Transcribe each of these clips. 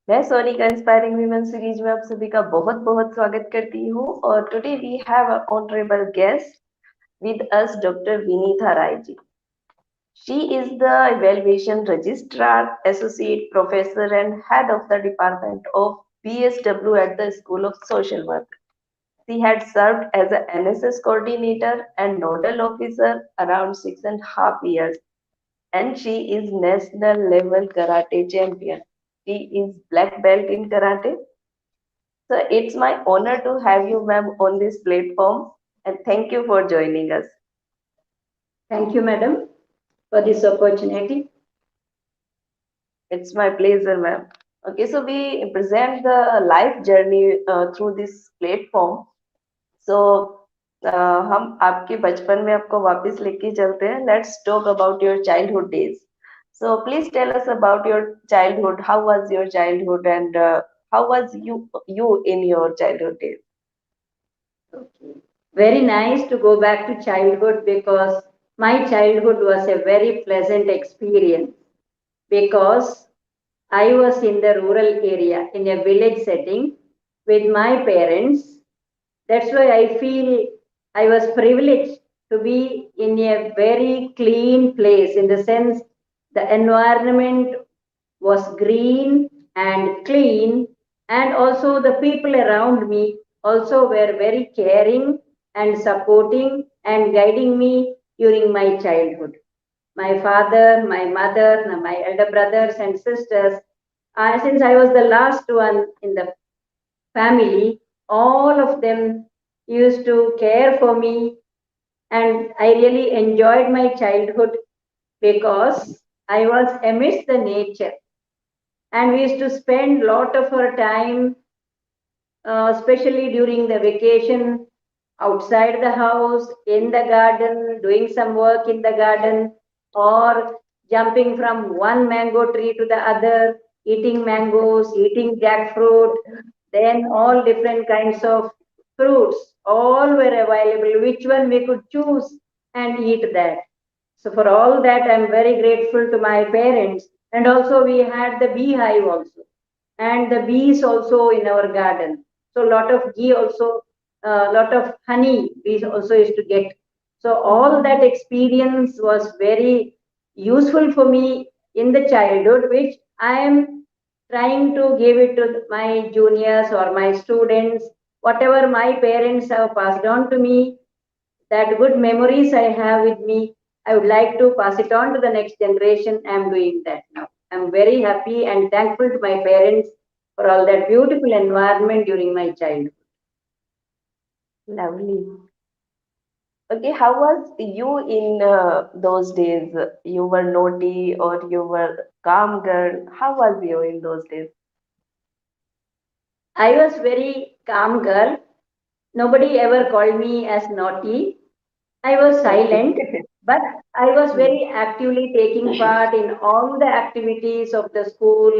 मैं सोनी का inspiring women series में आप सभी का बहुत बहुत स्वागत करती हूँ और today we have a honourable guest with us Dr. Vineetha Rai ji. She is the Evaluation Registrar, Associate Professor and Head of the Department of BSW at the School of Social Work. She had served as an NSS Coordinator and Nodal Officer around 6.5 years, and she is national level karate champion. She is black belt in karate. So it's my honor to have you, ma'am, on this platform, and thank you for joining us. Thank you, madam, for this opportunity. It's my pleasure, ma'am. Okay, so we present the life journey through this platform. So हम आपके बचपन में आपको वापस लेके चलते हैं. Let's talk about your childhood days. So please tell us about your childhood. How was your childhood, and how was you in your childhood days? Okay. Very nice to go back to childhood because my childhood was a very pleasant experience because I was in the rural area in a village setting with my parents. That's why I feel I was privileged to be in a very clean place in the sense the environment was green and clean, and also the people around me also were very caring and supporting and guiding me during my childhood. My father, my mother, my elder brothers and sisters, since I was the last one in the family, all of them used to care for me, and I really enjoyed my childhood because I was amidst the nature, and we used to spend a lot of our time, especially during the vacation, outside the house, in the garden, doing some work in the garden, or jumping from one mango tree to the other, eating mangoes, eating jackfruit, then all different kinds of fruits, all were available. Which one we could choose and eat that. So for all that, I'm very grateful to my parents. And also we had the beehive also, and the bees also in our garden. So a lot of ghee also, a lot of honey we also used to get. So all that experience was very useful for me in the childhood, which I am trying to give it to my juniors or my students. Whatever my parents have passed on to me, that good memories I have with me, I would like to pass it on to the next generation. I'm doing that now. I'm very happy and thankful to my parents for all that beautiful environment during my childhood. Lovely. Okay, how was you in those days? You were naughty or you were calm girl? How was you in those days? I was very calm girl. Nobody ever called me as naughty. I was silent, Okay. but I was very actively taking part in all the activities of the school.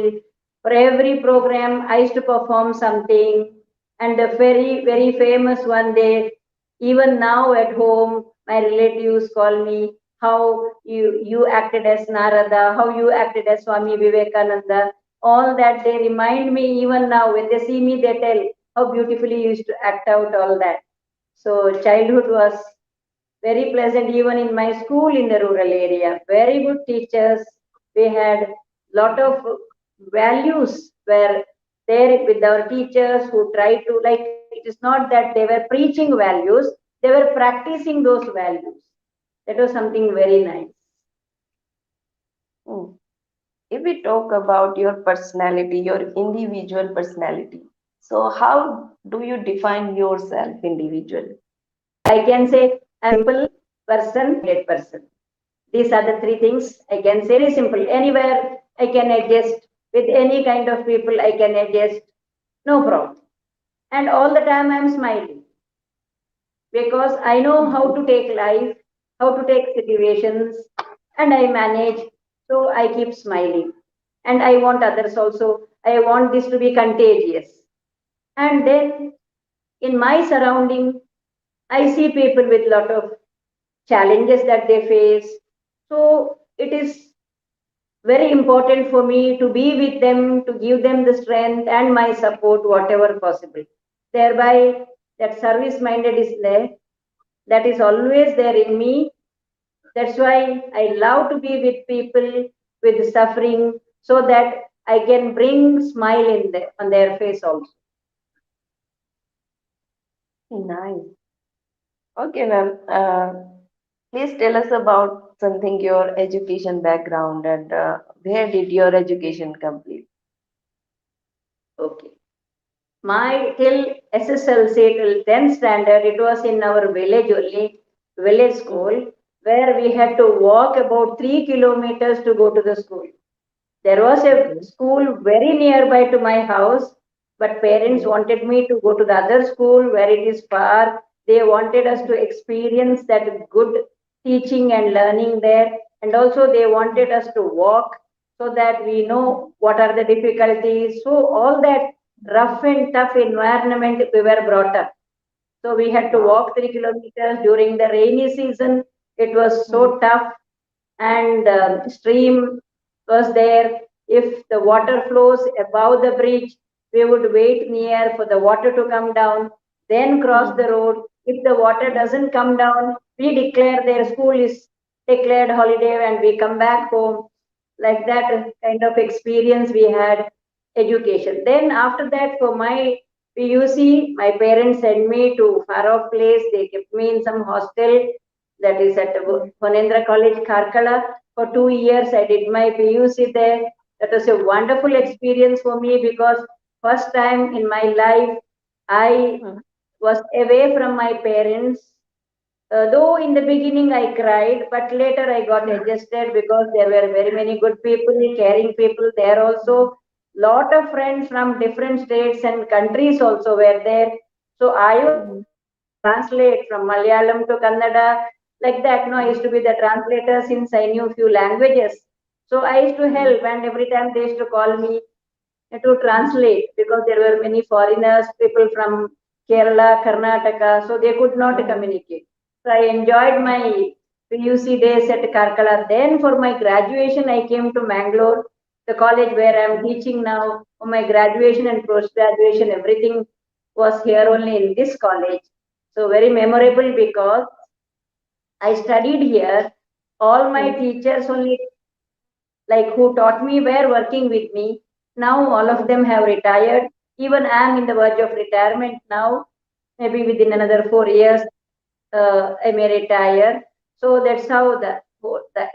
For every program, I used to perform something. And the very, very famous one day, even now at home, my relatives call me how you acted as Narada, how you acted as Swami Vivekananda. All that they remind me even now. When they see me, they tell how beautifully you used to act out all that. So childhood was very pleasant even in my school in the rural area. Very good teachers. We had lot of values were there with our teachers who tried to, like, it is not that they were preaching values, they were practicing those values. That was something very nice. Hmm. If we talk about your personality, your individual personality, so how do you define yourself individually? I can say I'm a simple person, dead person. These are the three things I can say. Very simple. Anywhere I can adjust with any kind of people, I can adjust. No problem. And all the time I'm smiling because I know how to take life, how to take situations, and I manage. So I keep smiling. And I want others also. I want this to be contagious. And then in my surrounding, I see people with lot of challenges that they face. So it is very important for me to be with them, to give them the strength and my support, whatever possible. Thereby, that service minded is there, that is always there in me. That's why I love to be with people with suffering so that I can bring smile on their face also. Nice. Okay, ma'am. Please tell us about something your education background and where did your education complete? Okay. My till SSLC till 10th standard, it was in our village only, village Mm, school, where we had to walk about 3 kilometers to go to the school. There was a okay. school very nearby to my house, but parents Mm, wanted me to go to the other school where it is far. They wanted us to experience that good teaching and learning there. And also, they wanted us to walk so that we know what are the difficulties. So, all that rough and tough environment we were brought up. So, we had to wow. walk 3 kilometers during the rainy season. It was Mm, so tough, and stream was there. If the water flows above the bridge, we would wait near for the water to come down, then cross mm, the road. If the water doesn't come down, we declare their school is declared holiday and we come back home. Like that kind of experience we had education. Then after that, for my PUC, my parents sent me to far off place. They kept me in some hostel that is at mm, Phanendra College, Karkala. For 2 years, I did my PUC there. That was a wonderful experience for me because first time in my life, I mm, was away from my parents. Though in the beginning I cried, but later I got mm, adjusted because there were very many good people, caring people there mm, also. Lot of friends from different states and countries also were there. So I was mm, translate from Malayalam to Kannada, like that. No, I used to be the translator since I knew few languages. So I used to mm, help, and every time they used to call me to translate because there were many foreigners, people from Kerala, Karnataka, so they could not mm, communicate. So I enjoyed my PUC days at Karkala. Then for my graduation, I came to Mangalore, the college where I am okay. teaching now. For my graduation and post graduation, everything was here Mm, only in this college. So very mm, memorable because I studied here. All my mm, teachers only like who taught me were working with me. Now all of mm, them have retired. Even I am in the verge of retirement now. Maybe within another 4 years, I may retire. So that's how the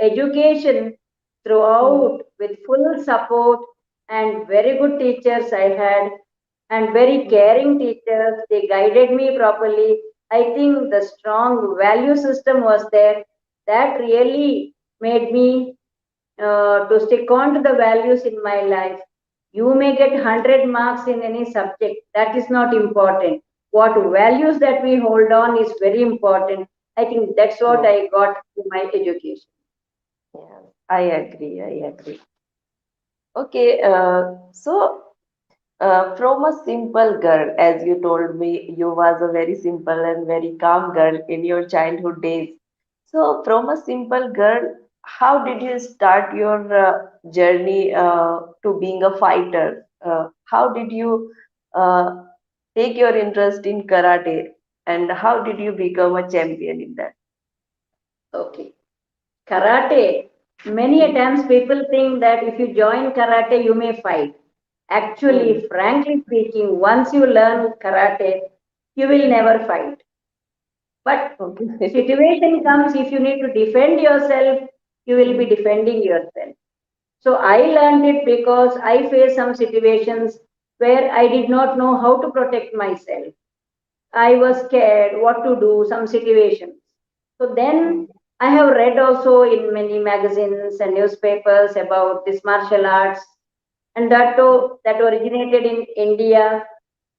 education mm, throughout with full support and very good teachers I had and very mm, caring teachers. They guided me properly. I think the strong value system was there that really made me to stick on to the values in my life. You may get 100 marks in any subject. That is not important. What values that we hold on is very important. I think that's what true. I got in my education. Yeah, I agree. I agree. Okay, so from a simple girl, as you told me, you was a very simple and very calm girl in your childhood days. So from a simple girl, how did you start your journey to being a fighter? How did you uh, take your interest in karate, and how did you become a champion in that? Okay. Karate. Many a Mm, times people think that if you join karate, you may fight. mm, Actually, frankly speaking, once you learn karate, you will never fight. But okay. situation comes if you need to defend yourself, you will be Mm, defending yourself. So I learned it because I faced some situations where I did not know how to protect myself. I was scared what to do, some situations. So then mm, I have read also in many magazines and newspapers about this martial arts, and that originated in India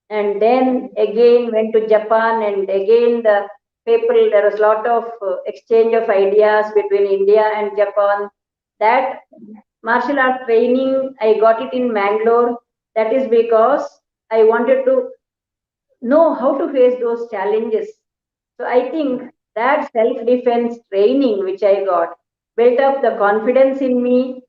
and then mm, again went to Japan, and again the people, there was a lot of exchange of ideas between India and Japan. That martial art training, I got it in Mangalore. That is because I wanted to know how to face those challenges. So I think mm, that self defense training which I got built up the confidence in me,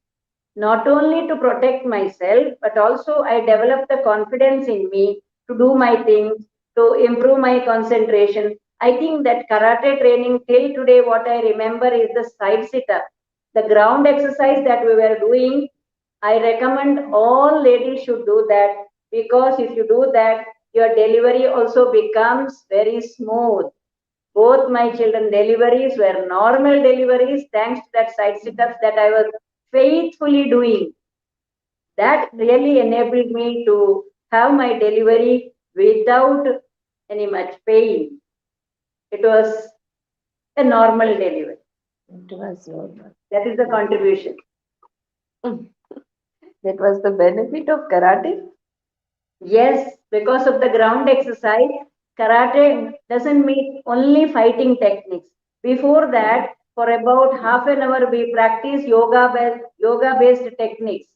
not only to protect myself, but also I developed the confidence in me to do my things, to improve my concentration. I think that karate training till today, what I remember is the side sit up, the ground exercise that we were doing. I recommend all ladies should do that, because if you do that, your delivery also becomes very smooth. Both my children deliveries were normal deliveries thanks to that side sit-ups that I was faithfully doing. That really enabled me to have my delivery without any much pain. It was a normal delivery. It was normal. That is the contribution. That was the benefit of karate. Yes, because of the ground exercise, karate doesn't mean only fighting techniques. Before that, for about half an hour, we practice yoga based techniques.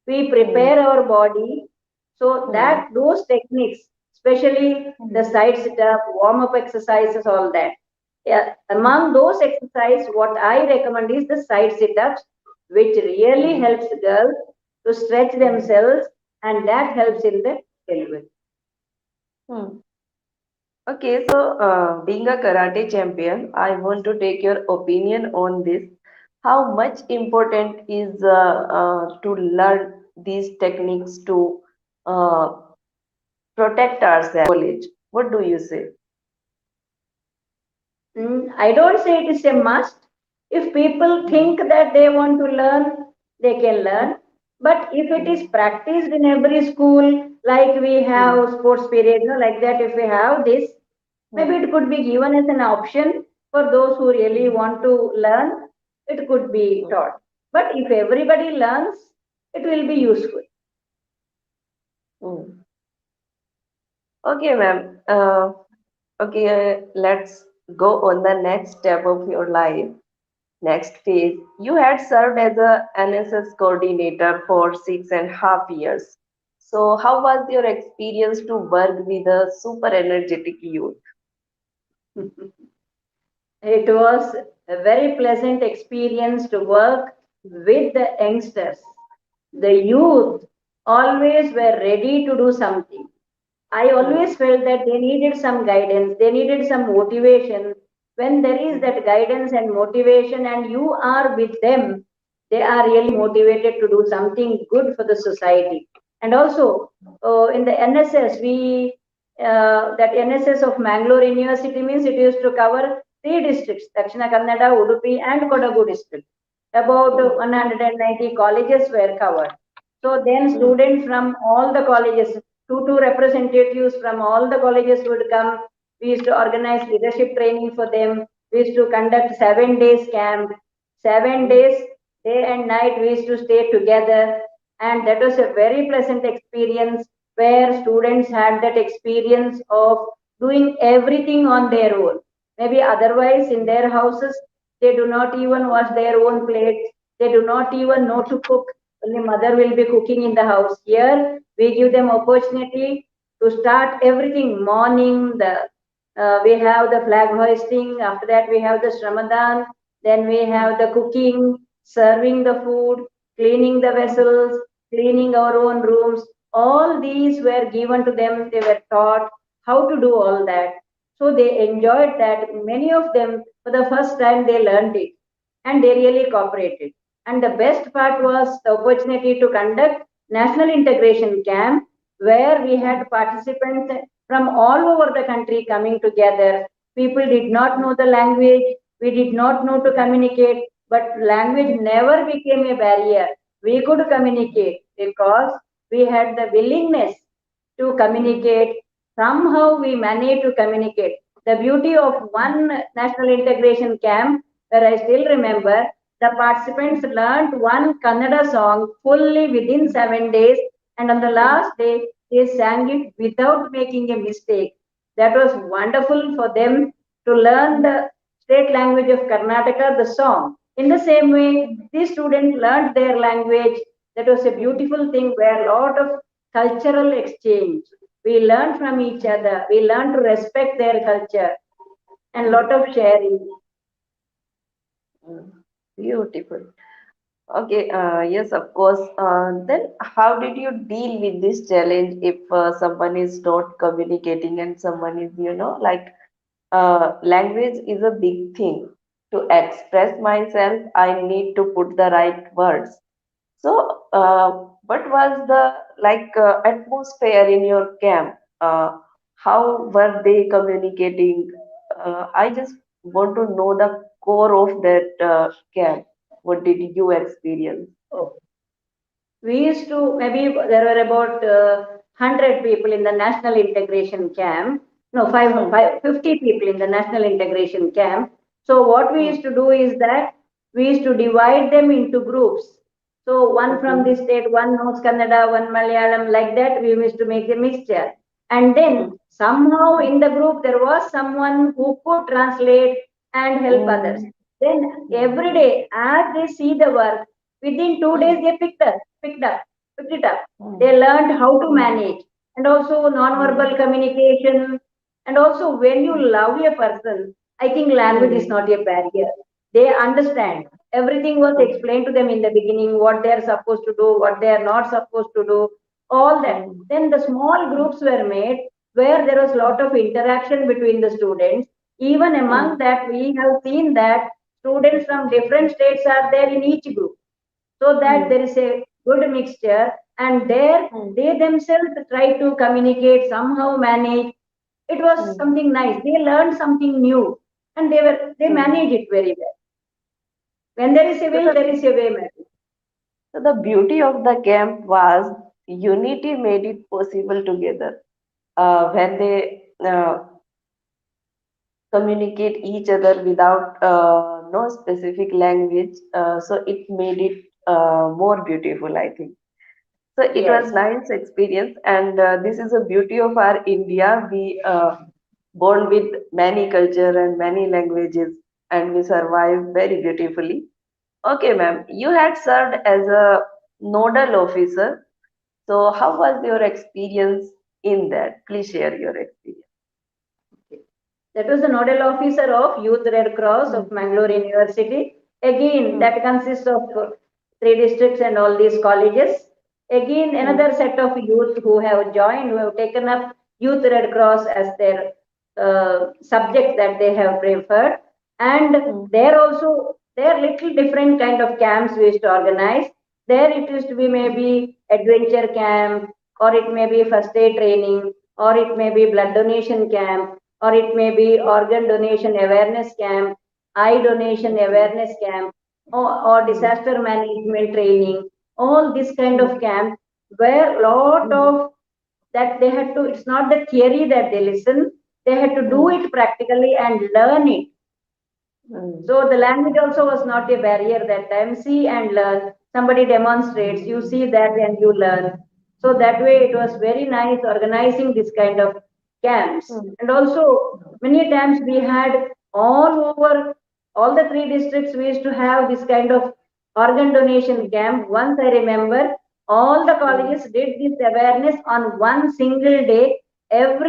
We Mm, prepare our body so mm, that those techniques, especially the mm, side sit up, warm up exercises, all that. Yeah, mm, among those exercises, what I recommend is the side sit ups, which really mm, helps girls to stretch mm, themselves, and that helps in the delivery. mm. Okay, so being a karate champion, I want to take your opinion on this. How much important is to learn these techniques to uh, protect ourselves? College. What do you say? I don't say it is a must. If people Mm, think that they want to learn, they can mm, learn. But if it is mm, practiced in every school, like we have mm, sports period, like that, if we have this, maybe mm, it could be given as an option for those who really mm, want to learn. It could be mm, taught. But if everybody learns, it will be useful. mm. Okay, ma'am. Okay, let's go on the next step of your life. Next phase. You had served as a NSS coordinator for 6.5 years. So, how was your experience to work with a super energetic youth? It was a very pleasant experience to work with the youngsters. The youth always were ready to do something. I Hmm, always felt that they needed some guidance, they needed some motivation. When there is hmm, that guidance and motivation, and you are with them, they are really motivated to do something good for the society. And also, in the NSS, that NSS of Mangalore University means it used to cover three districts: Dakshina Kannada, Udupi, and Kodagu district. About hmm, 190 colleges were covered. So then hmm, students from all the colleges, two representatives from all the colleges would come. We used to organize leadership training for them. We used to conduct 7 days camp. 7 days, day and night, we used to stay together. And that was a very pleasant experience where students had that experience of doing everything on their own. Maybe otherwise in their houses, they do not even wash their own plates. They do not even know to cook. Only mother will be cooking in the house. Here, we give them opportunity to start everything. Morning, we have the flag hoisting. After that, we have the Ramadan. Then we have the cooking, serving the food, cleaning the vessels, cleaning our own rooms. All these were given to them. They were taught how to do all that. So they enjoyed that. Many of them, for the first time, they learned it, and they really cooperated. And the best part was the opportunity to conduct national integration camp, where we had participants from all over the country coming together. People did not know the language, we did not know to communicate, but language never became a barrier. We could communicate because we had the willingness to communicate. Somehow we managed to communicate. The beauty of one national integration camp, where I still remember, the participants learned one Kannada song fully within 7 days, and on the last day, they sang it without making a mistake. That was wonderful for them to learn the state language of Karnataka, the song. In the same way, these students learned their language. That was a beautiful thing where a lot of cultural exchange. We learn from each other. We learn to respect their culture and lot of sharing. Beautiful. Okay, yes, of course. Then how did you deal with this challenge if someone is not communicating and someone is, like language is a big thing. To express myself, I need to put the right words. So, what was the atmosphere in your camp? How were they communicating? I just want to know the core of that camp. What did you experience? Oh. We used to, maybe there were about 100 people in the national integration camp. No, Hmm, 50 people in the national integration camp. So what we hmm, used to do is that we used to divide them into groups. So one from okay. this state, one knows Kannada, one Malayalam, like that we used to make a mixture. And Hmm, then somehow in the group there was someone who could translate and help others. hmm, Then every hmm, day as they see the work, within 2 days hmm, they picked it up. hmm, They learned how to hmm, manage, and also non-verbal hmm, communication. And also when you love a person, I think language is hmm, not a barrier. They understand. Everything was hmm, explained to them in the beginning, what they are supposed to do, what they are not supposed to do, all that. hmm, Then the small groups were made where there was a hmm, lot of interaction between the students. Even hmm, among that, we have seen that students from different states are there in each group, so that hmm, there is a good mixture, and there hmm, they themselves try to communicate, somehow manage. It was hmm, something nice. They learned something new, and they hmm. manage it very well. When there is a So will, there the is a way, madam. So the beauty of the camp was unity made it possible together. When they communicate each other without no specific language, so it made it more beautiful, I think. So it was Yes, nice experience, and this is the beauty of our India. We born with many culture and many languages, and we survive very beautifully. Okay, ma'am, you had served as a nodal officer. So, how was your experience in that? Please share your experience. that was the Nodal Officer of Youth Red Cross Hmm, of Mangalore University. Again, hmm, that consists of three districts and all these colleges. Again, hmm, another set of youth who have joined, who have taken up Youth Red Cross as their subject that they have preferred. And hmm, there also, there are little different kind of camps we used to organize. There it used to be maybe adventure camp, or it may be first aid training, or it may be blood donation camp, or it may be organ donation awareness camp, eye donation okay. awareness camp, or Hmm, disaster management training, all this kind hmm, of camp where lot hmm, of that they had to, it's not the theory that they listen, they had to do hmm, it practically and learn it. hmm, So the language also was not a barrier that time. See and learn. Somebody demonstrates, you see that and you learn. So that way it was very nice organizing this kind of camps. hmm, And also many times we had all over all the three districts, we used to have this kind of organ donation camp. Once I remember, all the hmm, colleges did this awareness on one single day.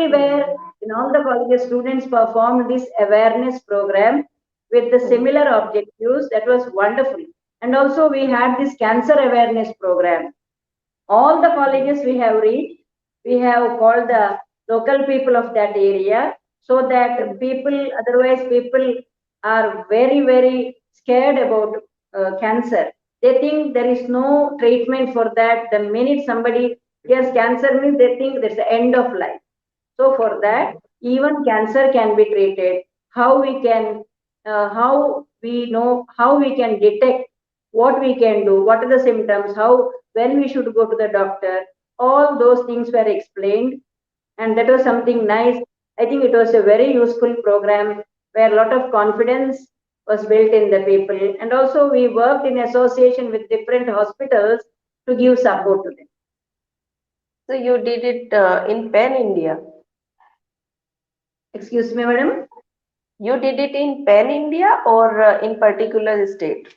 hmm, Everywhere in all the colleges, students performed this awareness program with the hmm, similar objectives. That was wonderful. And also we had this cancer awareness program. All the hmm, colleges we have reached, we have called the local people of that area, so that people, otherwise people are very, very scared about cancer. They think there is no treatment for that. The minute somebody hears cancer means they think there's the end of life. So for that, even cancer can be treated. How we can, how we know, how we can detect, what we can do, what are the symptoms, how, when we should go to the doctor. All those things were explained, and that was something nice. I think it was a very useful program where a lot of confidence was built in the people, and also we worked in association with different hospitals to give hmm. support to them. So you did it in Pan India. Excuse me, madam. You did it in Pan India or in particular state?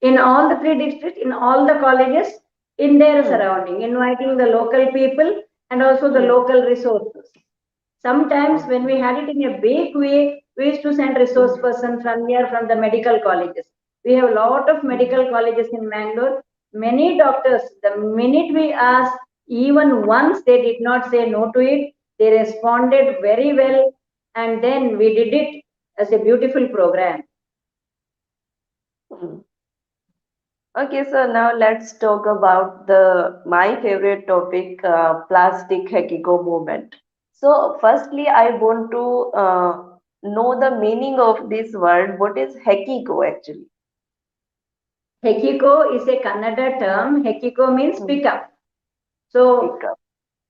In all the three districts, in all the colleges, in their Hmm, surrounding, inviting the local people and also the hmm, local resources. Sometimes when okay. we had it in a big way, we used to send Hmm, resource person from here, from the medical colleges. We have a lot of medical colleges in Mangalore. Many doctors, the minute we asked, even once they did not say no to it, they responded very well, and then we did it as a beautiful program. Hmm. Okay, so now let's talk about the my favorite topic, plastic Hekiko movement. So, firstly, I want to know the meaning of this word. What is Hekiko actually? Hekiko is a Kannada term. Hekiko means Hmm. pick up. So Pick up.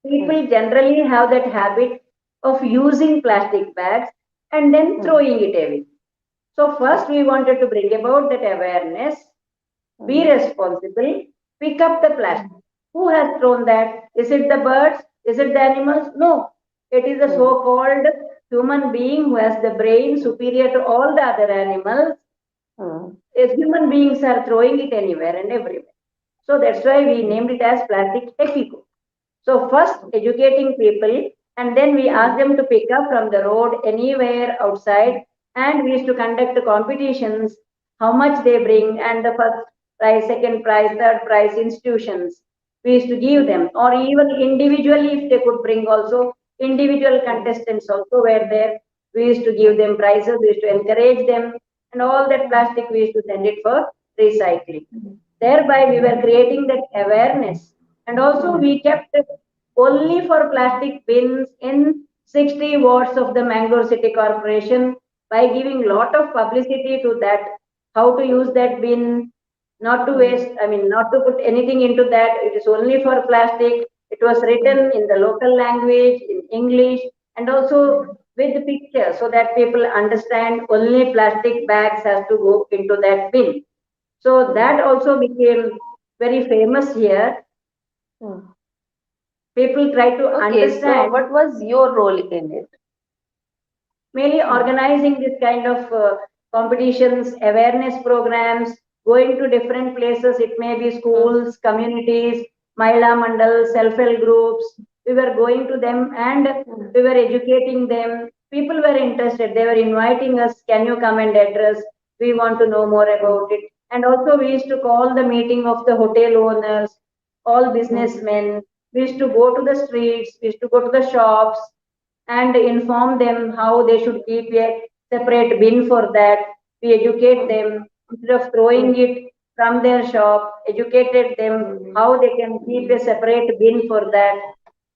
Hmm. people generally have that habit of using plastic bags and then Hmm. throwing it away. So first we wanted to bring about that awareness, be Hmm. responsible, pick up the plastic. Hmm. Who has thrown that? Is it the birds? Is it the animals? No. It is the Hmm. so-called human being who has the brain Hmm. superior to all the other animals. Hmm. If human beings are throwing it anywhere and everywhere. So that's why we Hmm. named it as plastic Hekiko. So first Hmm. educating people, and then we ask them to pick up from the road anywhere outside, and we used to conduct competitions, how much they bring, and the first prize, second prize, third prize institutions. We used to give Hmm. them, or even individually if they could bring also, individual Hmm. contestants also were there. We used to give them prizes, we used to encourage them, and all that plastic we used to send it for recycling. Thereby we were creating that awareness, and also Hmm. we kept only for plastic bins in 60 wards of the Mangalore City Corporation by giving lot of publicity to that, how to use that bin, not to Hmm. waste, I mean, not to put anything into that. It is only for plastic. It was Hmm. written in the local language, in English, and also with the picture so that people understand only plastic bags has to go into that bin. So Hmm. that also became very famous here. Hmm. People try to Okay, so understand, what was your role in it? mainly Hmm. organizing this kind of competitions, awareness programs, going to different places. It may be Hmm. schools, communities, Mahila Mandal, self-help groups. We were going to them and Hmm. we were educating them. People were interested. They were inviting us, can you come and address? We want to know more Hmm. about it. And also we used to call the meeting of the hotel owners, all Hmm. businessmen. We used to go to the streets, we used to go to the shops, and inform them how they should keep a separate bin for that. We educate Hmm. them instead of throwing it from their shop, educated them Hmm. how they can keep a separate bin for that.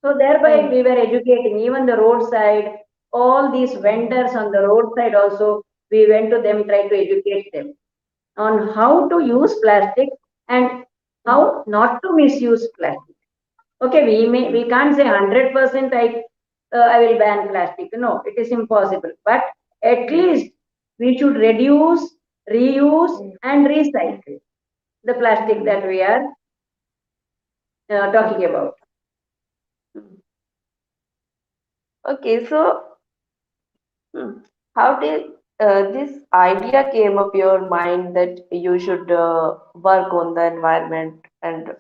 So thereby Hmm. we were educating even the roadside, all these Hmm. vendors on the roadside also, we went to them, try to educate them on how to use plastic and Hmm. how not to misuse plastic. Okay, we can't say 100% I will ban plastic. No, it is impossible. But at Hmm. least we should reduce, reuse, Hmm. and Hmm. recycle the plastic Hmm. that we are talking about. Hmm. Okay, so hmm, how did this idea came up your mind that you should work on the environment, and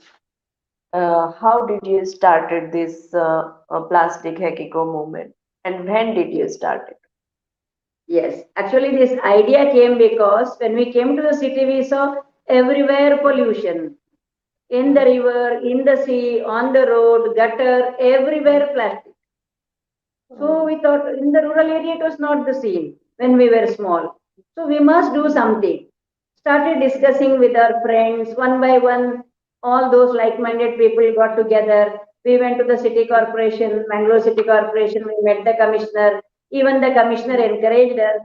how did you started this plastic Hekiko movement, and when did you start it? Yes, actually, this idea came because when we came to the city, we saw everywhere pollution in the Hmm. river, in the sea, on the road, gutter, Hmm. everywhere plastic. So Hmm. we thought in the rural area it was not the same when we were small. So we must do Hmm. something. Started discussing with our friends one by one. All those like-minded people got together. We went to the city corporation, Mangalore City Corporation. We met the commissioner. Even the commissioner Hmm. encouraged us.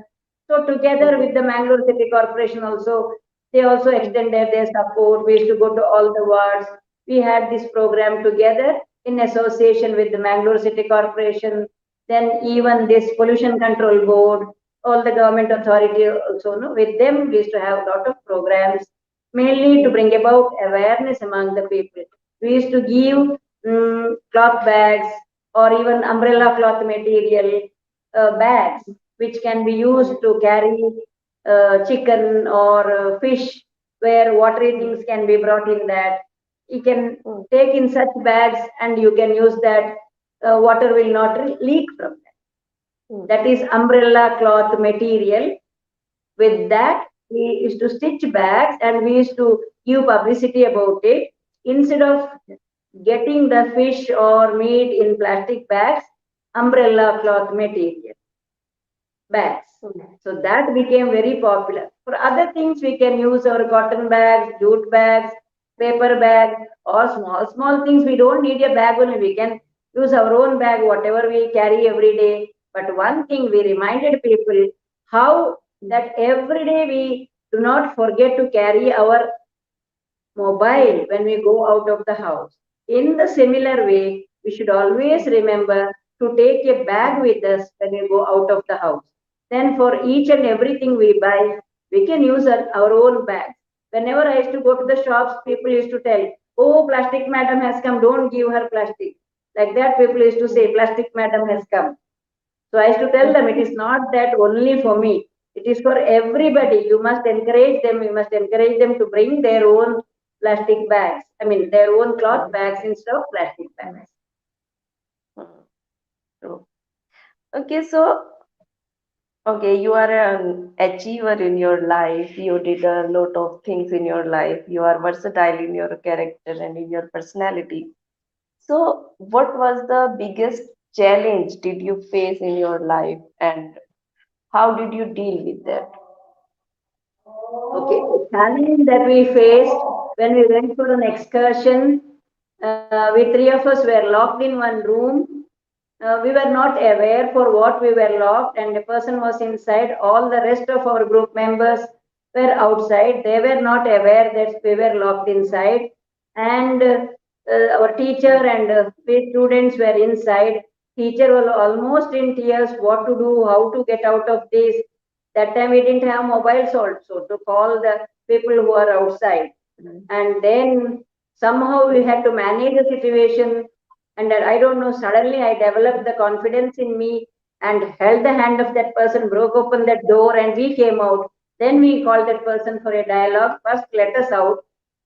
So together Hmm. with the Mangalore City Corporation also, they also Hmm. extended their support. We used to go to all the wards. We had this program together in association with the Mangalore City Corporation, then even this pollution control board, all the government authority also, no, with them we used to have a lot of programs, mainly to Hmm. bring about awareness among the people. We used to give cloth bags or even umbrella cloth material bags, which can be used Hmm. to carry chicken or fish, where watery Hmm. things can be brought in that. You can Hmm. take in such bags and you can use that. Water will not leak from that. Hmm. That is umbrella cloth material. With that, we used to stitch bags and we used to give publicity about it. Instead of getting the fish or meat in plastic bags, umbrella cloth material bags. So that became very popular. For other things, we can use our cotton bags, jute bags, paper bag, or small things. We don't need a bag only. We can use our own bag, whatever we carry every day. But one thing we reminded people how that every day we do not forget to carry our mobile when we go out of the house. In the similar way, we should always remember to take a bag with us when we go out of the house. Then for each and everything we buy, we can use our own bags. Whenever I used to go to the shops, people used to tell, oh, plastic madam has come, don't give her plastic. Like that, people used to say, plastic madam has come. So I used to tell them, it is not that only for me. It is for everybody. You must encourage them. You must encourage them to bring their own plastic bags. I mean, their own cloth bags instead of plastic bags. True. Okay, so okay, you are an achiever in your life. You did a lot of things in your life. You are versatile in your character and in your personality. So, what was the biggest challenge did you face in your life, and how did you deal with that? Okay, the challenge that we faced when we went for an excursion, we three of us were locked in one room. We were not aware for what we were locked, and a person was inside. All the rest of our group members were outside. They were not aware that we were locked inside, and our teacher and we students were inside. Teacher was almost in tears. What to do? How to get out of this? That time we didn't have mobiles also to call the people who are outside. And then somehow we had to manage the situation. And I don't know, suddenly I developed the confidence in me and held the hand of that person, broke open that door, and we came out. Then we called that person for a dialogue. First, let us out.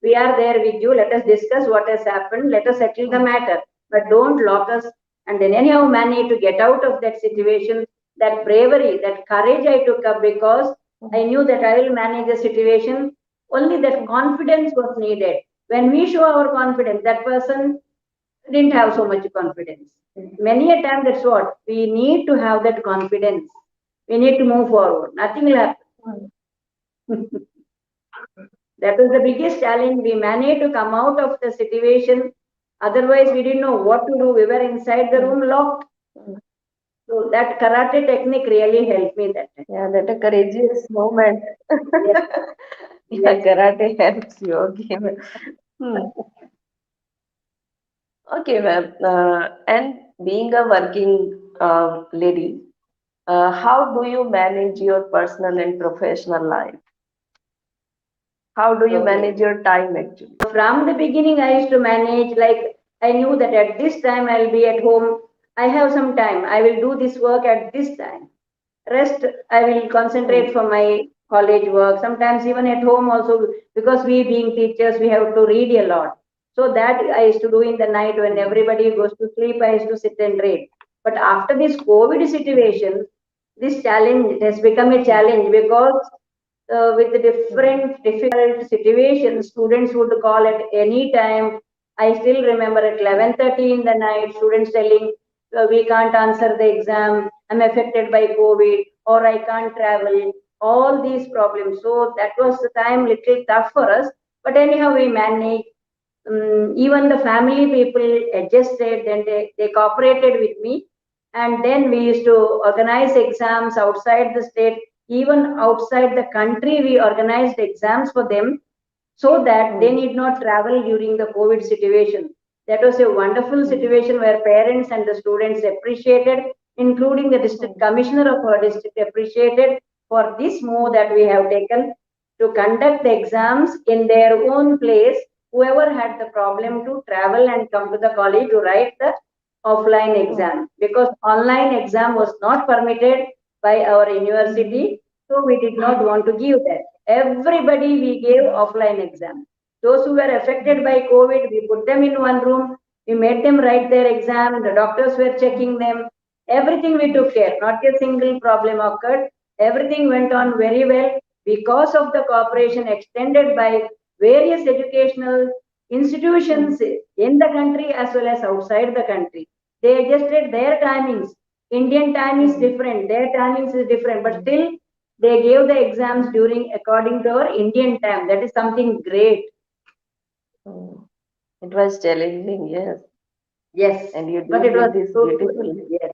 We are there with you. Let us discuss what has happened. Let us settle the matter. But don't lock us. And then anyhow managed to get out of that situation. That bravery, that courage I took up because I knew that I will manage the situation. Only that confidence was needed. When we show our confidence, that person didn't have so much confidence. Many a time, that's what we need to have, that confidence. We need to move forward. Nothing will happen. That was the biggest challenge. We managed to come out of the situation. Otherwise, we didn't know what to do. We were inside the room locked. So that karate technique really helped me that time. Yeah, that a courageous moment. Yes. Yeah, karate helps you. Okay, hmm. Okay, ma'am. And being a working lady, how do you manage your personal and professional life? How do you Okay. manage your time actually? From the beginning, I used to manage, like I knew that at this time I'll be at home. I have some time. I will do this work at this time. Rest, I will concentrate for my college work. Sometimes even at home also, because we being teachers, we have to read a lot. So that I used to do in the night when everybody goes to sleep. I used to sit and read. But after this COVID situation, this challenge has become a challenge because with the different difficult situations, students would call at any time. I still remember at 11:30 in the night, students telling, we can't answer the exam, I'm affected by COVID, or I can't travel, all these problems. So that was the time little tough for us. But anyhow, we managed. Even the family people adjusted, then they cooperated with me. And then we used to organize exams outside the state, even outside the country. We organized exams for them so that they need not travel during the COVID situation. That was a wonderful situation where parents and the students appreciated, including the district commissioner of our district appreciated for this move that we have taken to conduct the exams in their own place. Whoever had the problem to travel and come to the college to write the offline exam, because online exam was not permitted by our university, so we did not want to give that. Everybody we gave offline exam. Those who were affected by COVID, we put them in one room, we made them write their exam, the doctors were checking them, everything we took care, not a single problem occurred. Everything went on very well. because of the cooperation extended by various educational institutions in the country as well as outside the country. They adjusted their timings. Indian time is different, their timings is different, but still they gave the exams during according to our Indian time. That is something great. It was challenging, yes. Yes, And you but did it was with this fruitful. beautifully. Yes.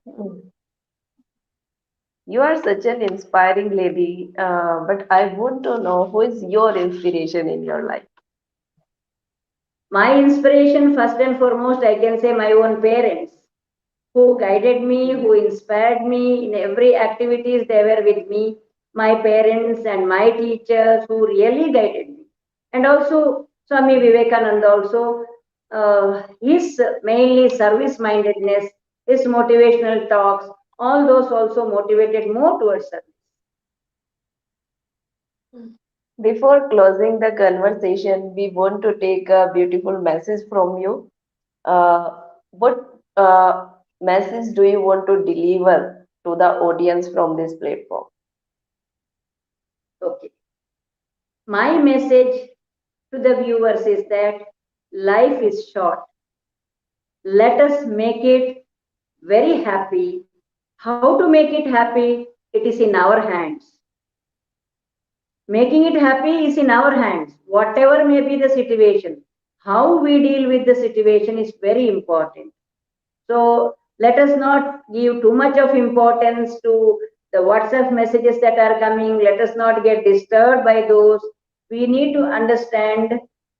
You are such an inspiring lady, but I want to know who is your inspiration in your life? My inspiration, first and foremost, I can say my own parents, who guided me, who inspired me in every activities. They were with me. My parents and my teachers who really guided me, and also Swami Vivekananda. Also, his mainly service mindedness, his motivational talks, all those also motivated more towards service. Before closing the conversation, we want to take a beautiful message from you. What message do you want to deliver to the audience from this platform? Okay. My message to the viewers is that life is short. Let us make it very happy. How to make it happy? It is in our hands. Making it happy is in our hands, whatever may be the situation. How we deal with the situation is very important. So let us not give too much of importance to the WhatsApp messages that are coming. Let us not get disturbed by those. We need to understand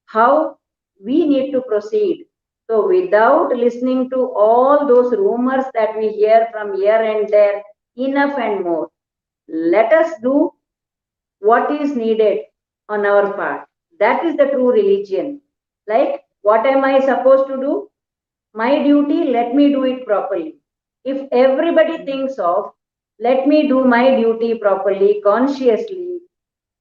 how we need to proceed. So without listening to all those rumors that we hear from here and there, enough and more. Let us do what is needed on our part. That is the true religion. Like, what am I supposed to do? My duty, let me do it properly. If everybody thinks of, let me do my duty properly, consciously,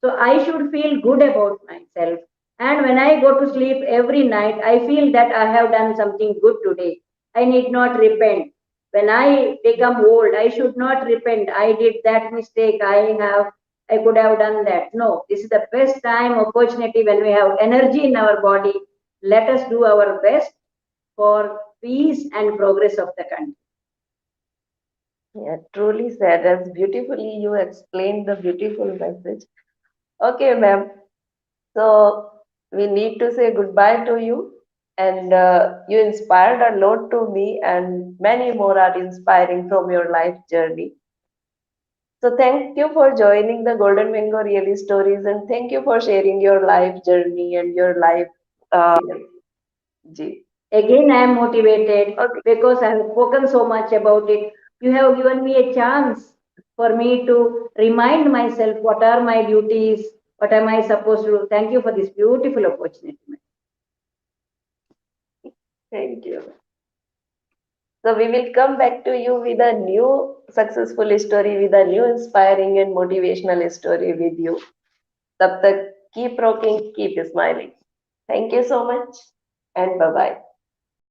so I should feel good about myself. And when I go to sleep every night, I feel that I have done something good today. I need not repent. When I become old, I should not repent. I did that mistake. I could have done that. No, this is the best time, opportunity when we have energy in our body. Let us do our best for peace and progress of the country. Yeah, truly said. As beautifully you explained the beautiful message. Okay, ma'am. So we need to say goodbye to you. And you inspired a lot to me, and many more are inspiring from your life journey. So thank you for joining the Golden Mango Really Stories, and thank you for sharing your life journey and your life. Ji. Again, I am motivated Okay. because I have spoken so much about it. You have given me a chance for me to remind myself what are my duties, what am I supposed to do. Thank you for this beautiful opportunity. Thank you. So we will come back to you with a new successful story, with a new inspiring and motivational story with you. Tab tak keep rocking, keep smiling. Thank you so much and bye bye.